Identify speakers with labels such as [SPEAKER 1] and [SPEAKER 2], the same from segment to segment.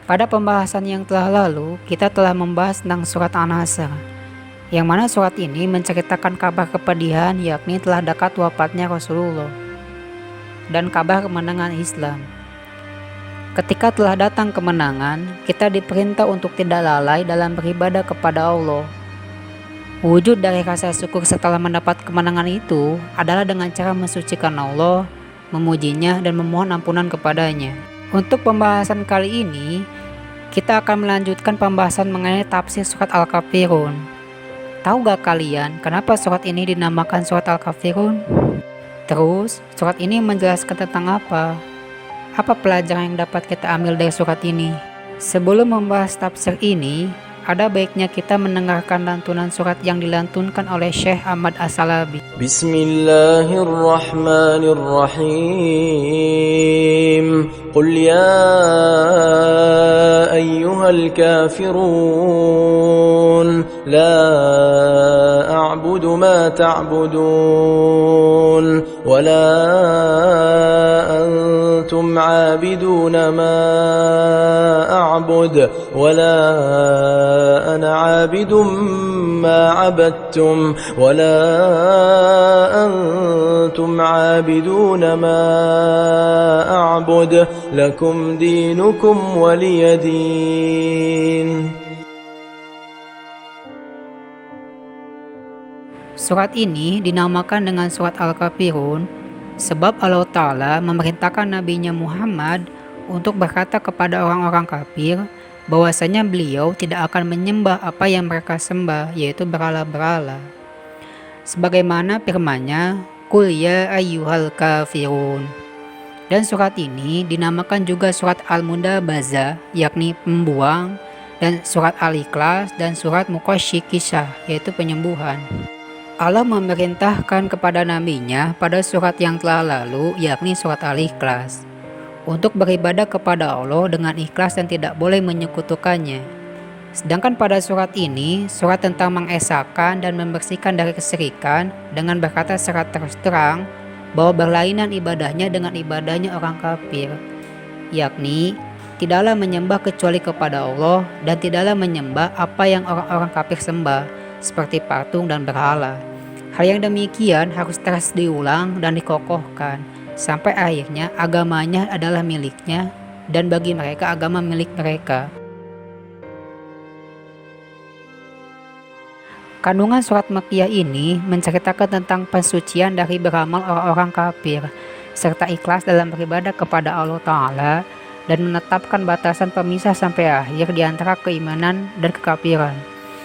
[SPEAKER 1] Pada pembahasan yang telah lalu, kita telah membahas tentang surat An-Nasr, yang mana surat ini menceritakan kabar kepedihan, yakni telah dekat wafatnya Rasulullah, dan kabar kemenangan Islam. Ketika telah datang kemenangan, kita diperintah untuk tidak lalai dalam beribadah kepada Allah. Wujud dari rasa syukur setelah mendapat kemenangan itu adalah dengan cara mensucikan Allah, memujinya, dan memohon ampunan kepadanya. Untuk pembahasan kali ini, kita akan melanjutkan pembahasan mengenai tafsir surat Al-Kafirun. Tahu gak kalian kenapa surat ini dinamakan surat Al-Kafirun? Terus, surat ini menjelaskan tentang apa? Apa pelajaran yang dapat kita ambil dari surat ini? Sebelum membahas tafsir ini, ada baiknya kita mendengarkan lantunan surat yang dilantunkan oleh Syekh Ahmad As-Salabi.
[SPEAKER 2] Bismillahirrahmanirrahim. Qul ya ayyuhal kafirun la a'budu ma ta'budun wa la antum 'abiduna ma a'bud wa la أنا عابد ما عبدتم ولا أنتم عابدون ما أعبد لكم دينكم ولي دين.
[SPEAKER 1] Surat ini dinamakan dengan surat Al-Kafirun sebab Allah Ta'ala memerintahkan Nabi-Nya Muhammad untuk berkata kepada orang-orang kafir bahwasanya beliau tidak akan menyembah apa yang mereka sembah, yaitu berhala-berhala. Sebagaimana firman-Nya, Qul ya ayyuhal kafirun. Dan surat ini dinamakan juga surat Al-Mundabazah, yakni pembuang, dan surat Al-Ikhlas dan surat Muqasyikisah, yaitu penyembuhan. Allah memerintahkan kepada nabinya pada surat yang telah lalu, yakni surat Al-Ikhlas, untuk beribadah kepada Allah dengan ikhlas dan tidak boleh menyekutukannya. Sedangkan pada surat ini, surat tentang mengesahkan dan membersihkan dari kesyirikan dengan berkata secara terus terang bahwa berlainan ibadahnya dengan ibadahnya orang kafir, yakni tidaklah menyembah kecuali kepada Allah dan tidaklah menyembah apa yang orang-orang kafir sembah seperti patung dan berhala. Hal yang demikian harus terus diulang dan dikokohkan sampai akhirnya agamanya adalah miliknya dan bagi mereka agama milik mereka. Kandungan surat Makkiyah ini menceritakan tentang pensucian dari beramal orang-orang kafir serta ikhlas dalam beribadah kepada Allah Ta'ala dan menetapkan batasan pemisah sampai akhir di antara keimanan dan kekafiran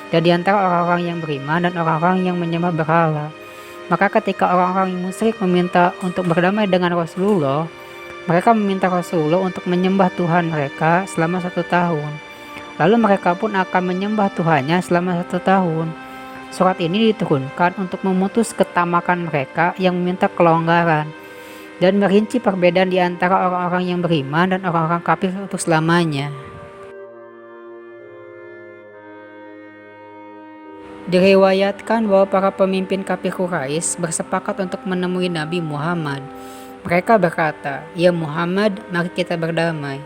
[SPEAKER 1] dan di antara orang-orang yang beriman dan orang-orang yang menyembah berhala. Maka ketika orang-orang musyrik meminta untuk berdamai dengan Rasulullah, mereka meminta Rasulullah untuk menyembah Tuhan mereka selama 1 tahun. Lalu mereka pun akan menyembah Tuhannya selama 1 tahun. Surat ini diturunkan untuk memutus ketamakan mereka yang meminta kelonggaran dan merinci perbedaan di antara orang-orang yang beriman dan orang-orang kafir untuk selamanya. Diriwayatkan bahwa para pemimpin kafir Quraisy bersepakat untuk menemui Nabi Muhammad. Mereka berkata, "Ya Muhammad, mari kita berdamai.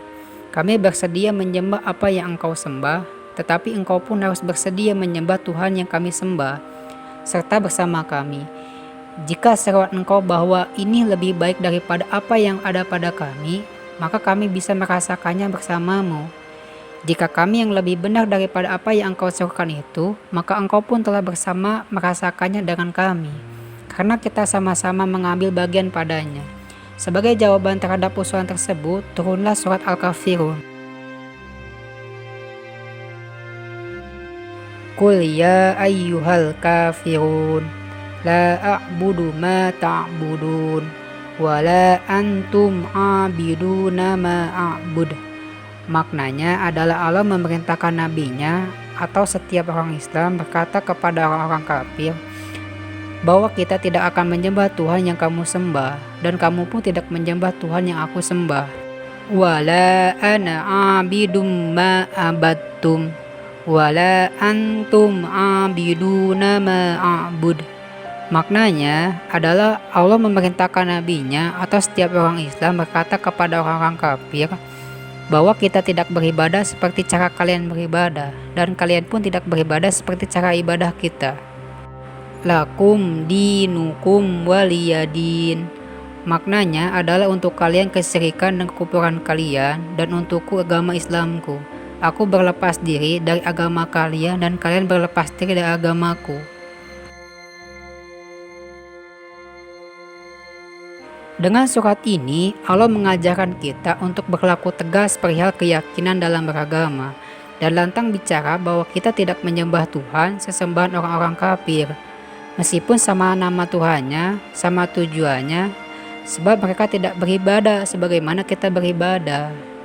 [SPEAKER 1] Kami bersedia menyembah apa yang engkau sembah, tetapi engkau pun harus bersedia menyembah Tuhan yang kami sembah, serta bersama kami. Jika seruan engkau bahwa ini lebih baik daripada apa yang ada pada kami, maka kami bisa merasakannya bersamamu. Jika kami yang lebih benar daripada apa yang engkau serukan itu, maka engkau pun telah bersama merasakannya dengan kami, karena kita sama-sama mengambil bagian padanya." Sebagai jawaban terhadap usulan tersebut, turunlah surat Al-Kafirun. Qul ya ayyuhal kafirun la a'budu ma ta'budun wa la antum 'abiduna ma a'bud. Maknanya adalah Allah memerintahkan nabinya atau setiap orang Islam berkata kepada orang-orang kafir bahwa kita tidak akan menyembah Tuhan yang kamu sembah dan kamu pun tidak menyembah Tuhan yang aku sembah. Wala ana abidum ma abadtum wala antum abiduna ma a'bud. Maknanya adalah Allah memerintahkan nabinya atau setiap orang Islam berkata kepada orang-orang kafir bahwa kita tidak beribadah seperti cara kalian beribadah, dan kalian pun tidak beribadah seperti cara ibadah kita. Lakum dinukum waliyadin. Maknanya adalah untuk kalian kesyirikan dan kekufuran kalian, dan untukku agama Islamku. Aku berlepas diri dari agama kalian dan kalian berlepas diri dari agamaku. Dengan surat ini, Allah mengajarkan kita untuk berlaku tegas perihal keyakinan dalam beragama, dan lantang bicara bahwa kita tidak menyembah Tuhan sesembahan orang-orang kafir, meskipun sama nama Tuhannya, sama tujuannya, sebab mereka tidak beribadah sebagaimana kita beribadah.